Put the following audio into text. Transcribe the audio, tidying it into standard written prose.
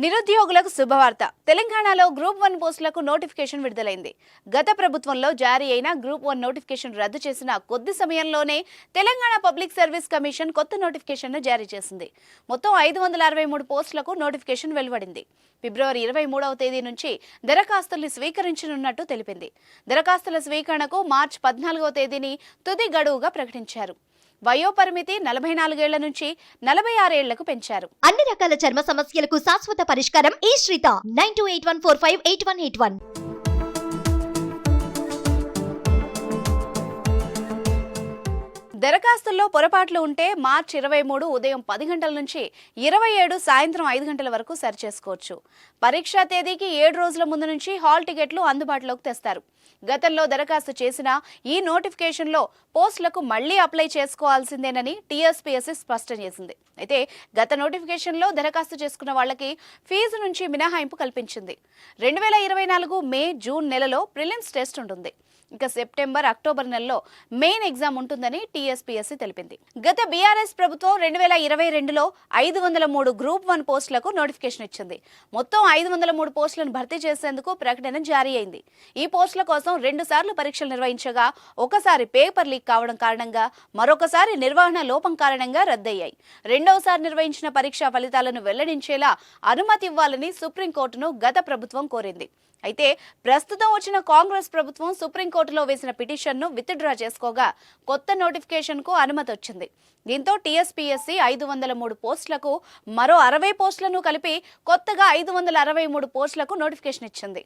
నిరుద్యోగులకు శుభవార్త. తెలంగాణలో గ్రూప్ 1 పోస్టులకు నోటిఫికేషన్ విడుదలైంది. గత ప్రభుత్వంలో జారీ అయిన గ్రూప్ 1 నోటిఫికేషన్ రద్దు చేసిన కొద్ది సమయంలోనే తెలంగాణ పబ్లిక్ సర్వీస్ కమిషన్ కొత్త నోటిఫికేషన్ను జారీ చేసింది. మొత్తం 563 పోస్టులకు నోటిఫికేషన్ వెలువడింది. ఫిబ్రవరి 23వ తేదీ నుంచి దరఖాస్తుల్ని స్వీకరించనున్నట్టు తెలిపింది. దరఖాస్తుల స్వీకరణకు మార్చి 14వ తేదీని తుది గడువుగా ప్రకటించారు. వయోపరిమితి 44 ఏళ్ల నుంచి 46 ఏళ్లకు పెంచారు. అన్ని రకాల చర్మ సమస్యలకు శాశ్వత పరిష్కారం ఈ శ్రీత 9281458181. దరఖాస్తుల్లో పొరపాట్లు ఉంటే మార్చి 23 ఉదయం 10 గంటల నుంచి 27 సాయంత్రం 5 గంటల వరకు సరిచేసుకోవచ్చు. పరీక్షా తేదీకి 7 రోజుల ముందు నుంచి హాల్ టికెట్లు అందుబాటులోకి తెస్తారు. గతంలో దరఖాస్తు చేసిన ఈ నోటిఫికేషన్లో పోస్టులకు మళ్లీ అప్లై చేసుకోవాల్సిందేనని టీఎస్పీఎస్సీ స్పష్టం చేసింది. అయితే గత నోటిఫికేషన్లో దరఖాస్తు చేసుకున్న వాళ్లకి ఫీజు నుంచి మినహాయింపు కల్పించింది. 2024 మే జూన్ నెలలో ప్రిలిమ్స్ టెస్ట్ ఉంటుంది. ఇక సెప్టెంబర్ అక్టోబర్ నెలలో మెయిన్ ఎగ్జామ్ ఉంటుందని టీఎస్పీఎస్సీ తెలిపింది. గత బీఆర్ఎస్ ప్రభుత్వం 2022లో 503 గ్రూప్ 1 పోస్టులకు నోటిఫికేషన్ ఇచ్చింది. మొత్తం 503 పోస్టులను భర్తీ చేసేందుకు ప్రకటన జారీ అయింది. ఈ పోస్టుల కోసం 2 సార్లు పరీక్షలు నిర్వహించగా ఒకసారి పేపర్ లీక్ కావడం కారణంగా మరొకసారి నిర్వహణ లోపం కారణంగా రద్దయ్యాయి. రెండవసారి నిర్వహించిన పరీక్షా ఫలితాలను వెల్లడించేలా అనుమతి ఇవ్వాలని సుప్రీంకోర్టును గత ప్రభుత్వం కోరింది. అయితే ప్రస్తుతం వచ్చిన కాంగ్రెస్ ప్రభుత్వం సుప్రీంకోర్టులో వేసిన పిటిషన్ను విత్డ్రా చేసుకోగా కొత్త నోటిఫికేషన్కు అనుమతి వచ్చింది. దీంతో టీఎస్పీఎస్సీ 503 పోస్టులకు మరో 60 పోస్టులను కలిపి కొత్తగా 563 పోస్టులకు నోటిఫికేషన్ ఇచ్చింది.